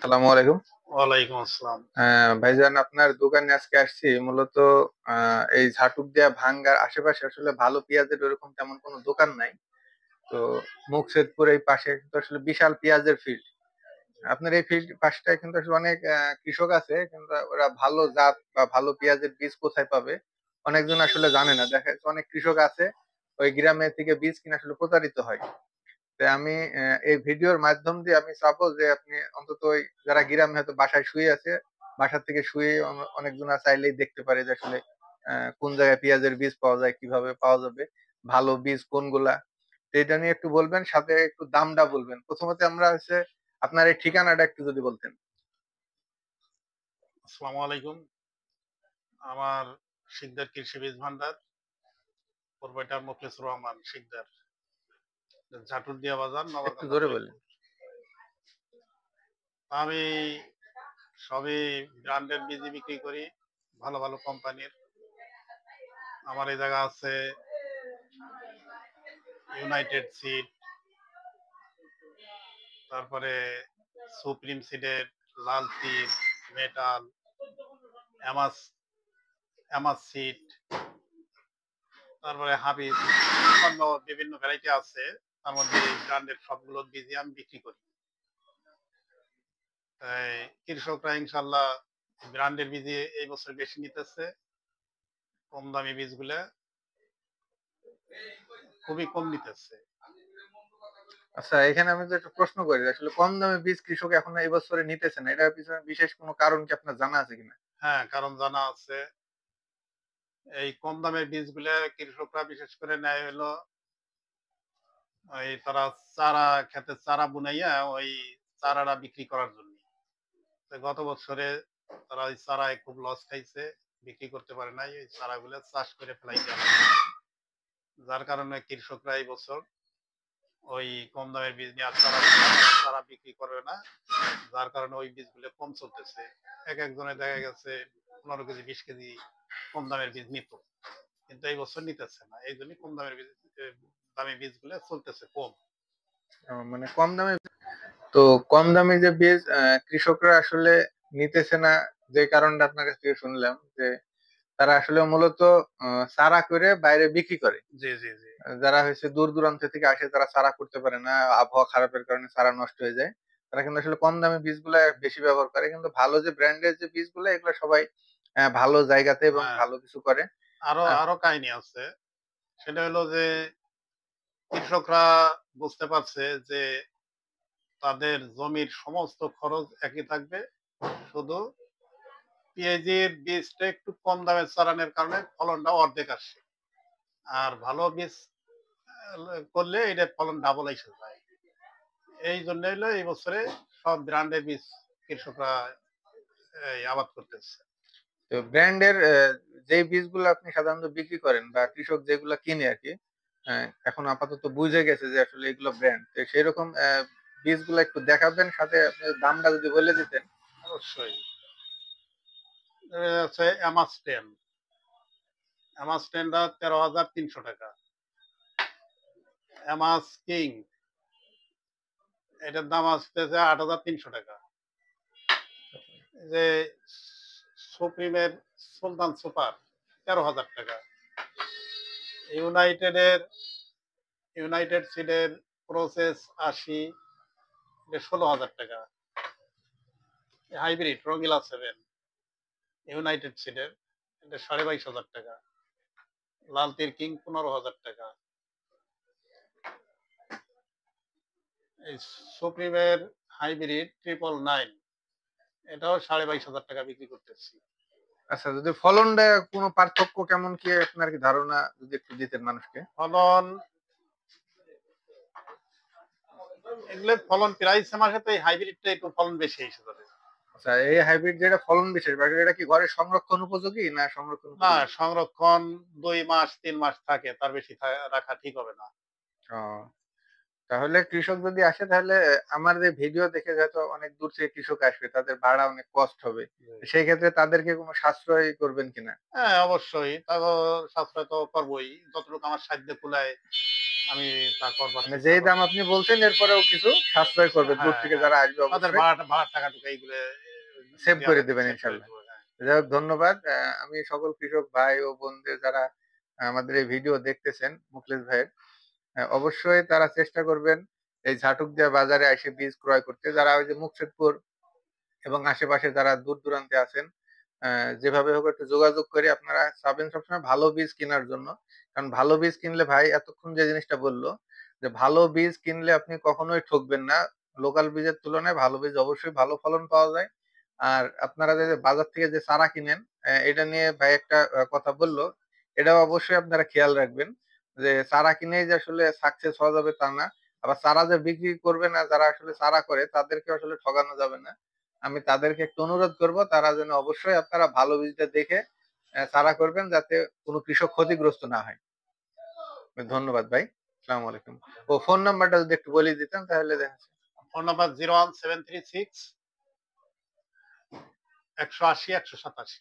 সালামু আলাইকুম। ওয়ালাইকুম আসসালাম। ভাইজান, আপনার দোকানে আজকে আসছি মূলত এই ঝাটুক ভাঙ্গার আশেপাশে আসলে ভালো পেঁয়াজের ওরকম তেমন কোনো দোকান নাই। তো মুকসেদপুর এই পাশে কিন্তু আসলে বিশাল পেঁয়াজের ফিল্ড। আপনার এই ফিল্ড পাশটায় কিন্তু আসলে অনেক কৃষক আছে, কিন্তু ওরা ভালো জাত বা ভালো পেঁয়াজের বীজ কোথায় পাবে অনেকজন আসলে জানে না। দেখা যাচ্ছে অনেক কৃষক আছে ওই গ্রামে থেকে বীজ কিনে আসলে প্রতারিত হয়। তাই আমি এই ভিডিওর মাধ্যম দিয়ে আমি চাবো যে আপনি অন্তত ওই যারা গ্রামে হয়তো বাসায় শুয়ে আছে, বাসা থেকে শুয়ে অনেকজন চাইলেই দেখতে পারে যে আসলে কোন জায়গায় পেঁয়াজের বীজ পাওয়া যায়, কিভাবে পাওয়া যাবে, ভালো বীজ কোনগুলা। তো এটা নিয়ে একটু বলবেন, সাথে একটু দামটা বলবেন। প্রথমত আমরা হচ্ছে আপনার এই ঠিকানাটা একটু যদি বলতেন। আসসালামু আলাইকুম। আমার শিকদার কৃষি বীজ ভান্ডার, প্রোপাইটার মোখলেসুর রহমান শিকদার, ঝাটুরদিয়া বাজার, একটু নগরকান্দা, জোরে বলেন। ফরিদপুর। আমি সবই ব্র্যান্ডের বীজ বিক্রি করি, ভালো ভালো কোম্পানির। আমার এই জায়গা আছে ইউনাইটেড সিড, তারপরে সুপ্রিম সিডের, লাল তীর, মেটাল, অ্যামাস অ্যামাস সিড, তারপরে হাবিব, অন্য বিভিন্ন ভ্যারাইটি আছে। তার মধ্যে এই ব্র্যান্ডের সবগুলো বীজই আমি বিক্রি করি। তাই কৃষকরা ইনশাল্লাহ ব্র্যান্ডের বীজই এই বছর বেশি নিতেছে। কম দামি বীজগুলা খুবই কম নিতেছে। আচ্ছা, এখানে আমি তো একটা প্রশ্ন করি, আসলে কম দামে বীজ কৃষক এখন এই বছরে নিতেছে না, এটার পিছনে বিশেষ কোনো কারণ কি আপনার জানা আছে কিনা? হ্যাঁ, কারণ জানা আছে। এই কম দামের বীজগুলা কৃষকরা বিশেষ করে নেয় হলো ওই তারা চারা খেতে চারা বুনাইয়া ওই চারাটা বিক্রি করার জন্য। গত বছরে তারা ওই চারায় খুব লস খাইছে, বিক্রি করতে পারে নাই, ওই চারাগুলো চাষ করে ফেলাইতে হয়। যার কারণে কৃষকরা এই বছর ওই কম দামের বীজ নিয়ে আর চারা বিক্রি করবে না। যার কারণে ওই বীজগুলো কম চলতেছে। এক একজনে দেখা গেছে 15 কেজি 20 কেজি কম দামের বীজ নিত, কিন্তু এই বছর নিতেছে না। এই জন্য কম দামের বীজ দামি বীজগুলো চলতেছে কম। মানে কম দামে, তো কম দামি যে বীজ কৃষকরা আসলে নিতেছে না, যে কারণটা আপনার কাছ থেকে শুনলাম যে তারা আসলে মূলত চারা করে বাইরে বিক্রি করে। জি জি জি। যারা হচ্ছে দূর দূরান্ত থেকে আসে তারা চারা করতে পারে না, আবহাওয়া খারাপের কারণে চারা নষ্ট হয়ে যায়। তারা কিন্তু আসলে কম দামি বীজগুলা বেশি ব্যবহার করে, কিন্তু ভালো যে ব্র্যান্ডের যে বীজগুলো এগুলো সবাই ভালো জায়গাতে এবং হ্যাঁ, ভালো কিছু করে। আরো আহ, আরো কাহিনী আছে। সেটা হলো যে কৃষকরা বুঝতে পারছে যে তাদের জমির সমস্ত খরচ একই থাকবে, শুধু পেঁয়াজের বীজটা একটু কম দামে চালানোর কারণে ফলনটা অর্ধেক আসে। আর ভালো বীজ করলে এটা ফলন ডাবল এসে যায়। এই জন্য হলো এই বছরে সব ব্র্যান্ডের বীজ কৃষকরা এই আবাদ করতেছে। তো ব্র্যান্ডের যে বীজগুলো আপনি সাধারণত বিক্রি করেন বা কৃষক যেগুলো কিনে আর কি, এখন আপাতত বুঝে গেছে যে আসলে এগুলো ব্র্যান্ড, তো সেই রকম বীজগুলো একটু দেখাবেন, সাথে আপনি দামটা যদি বলে দিতেন। অবশ্যই। আছে অ্যামাস্টেন। অ্যামাস্টেনটা 13,300 টাকা। অ্যামাস কিং, এটার দাম আসতেছে 8,300 টাকা। যে সুপ্রিমের সুলতান সুপার 13,000 টাকা। ইউনাইটেডের ইউনাইটেড সিডের প্রসেস 80, এটা 16,000 টাকা। হাইব্রিড রঙিলা 7 ইউনাইটেড সিডের, এটা 22,500 টাকা। লালতির কিং 15,000 টাকা। এই সুপ্রিমের হাইব্রিড 999, এটাও 22,500 টাকা বিক্রি করতেছি। আচ্ছা, যদি ফলনটা কোনো পার্থক্য কেমন কি আপনার কি ধারণা যদি একটু দিতেন মানুষকে। ফলন, এগুলো ফলন প্রায় সেম আসে, তো এই হাইব্রিডটা একটু ফলন বেশি এসে যাবে। আচ্ছা, এই হাইব্রিড যেটা ফলন বিশেষ, এটা কি ঘরে সংরক্ষণ উপযোগী না সংরক্ষণ না, উপযোগী? সংরক্ষণ 2 মাস 3 মাস থাকে, তার বেশি রাখা ঠিক হবে না। ও, তাহলে কৃষক যদি আসে তাহলে আমার যে ভিডিও দেখে হয়তো অনেক দূর থেকে কৃষক আসবে, তাদের ভাড়া অনেক কষ্ট হবে। সেই ক্ষেত্রে তাদেরকে কোনো সাশ্রয় করবেন কিনা? হ্যাঁ, অবশ্যই তারপর সাশ্রয় তো করবোই, যতটুকু আমার সাধ্যে কুলায় আমি তা করবার মানে চেষ্টা যেই দাম করব। আপনি বলছেন এরপরেও কিছু সাশ্রয় করবে, দূর হ্যাঁ, থেকে হ্যাঁ। যারা আসবে তাদের অবশ্যই ভাড়ার টাকা-টুকা এইগুলো সেভ করে দেয়ালেতে দিবেন সেভ করে ইনশাল্লাহ। দিব। হ্যাঁ। যাই হোক ধন্যবাদ। আমি সকল কৃষক ভাই ও বোনদের যারা আমাদের এই ভিডিও দেখতেছেন মুখলেস ভাইয়ের, অবশ্যই তারা চেষ্টা করবেন এই ঝাটুকদিয়া বাজারে এসে বীজ ক্রয় করতে। যারা ওই যে মুকসেদপুর এবং আশেপাশে যারা দূর-দূরান্তে আছেন, যেভাবে হোক একটু যোগাযোগ করে আপনারা চাবেন সবসময় ভালো বীজ কেনার জন্য। কারণ ভালো বীজ কিনলে ভাই এতক্ষণ যে জিনিসটা বলল, যে ভালো বীজ কিনলে আপনি কখনোই ঠকবেন না। লোকাল বীজের তুলনায় ভালো বীজ অবশ্যই ভালো ফলন পাওয়া যায়। আর আপনারা যে বাজার থেকে যে চারা কিনেন, এটা নিয়ে ভাই একটা কথা বলল, এটাও অবশ্যই আপনারা খেয়াল রাখবেন। যে চারা কিনেই যে আসলে সাকসেস হওয়া যাবে তা না। আবার চারা যে বিক্রি করবে না, যারা আসলে চারা করে তাদেরকে আসলে ঠকানো যাবে না। আমি তাদেরকে একটু অনুরোধ করব তারা যেন অবশ্যই আপনারা ভালো বীজটা দেখে চারা করবেন, যাতে কোনো কৃষক ক্ষতিগ্রস্ত না হয়। ধন্যবাদ ভাই। আসসালামু আলাইকুম। ও ফোন নাম্বারটা যদি একটু বলে দিতেন তাহলে দেখা যেত। Phone number 01736 180 187।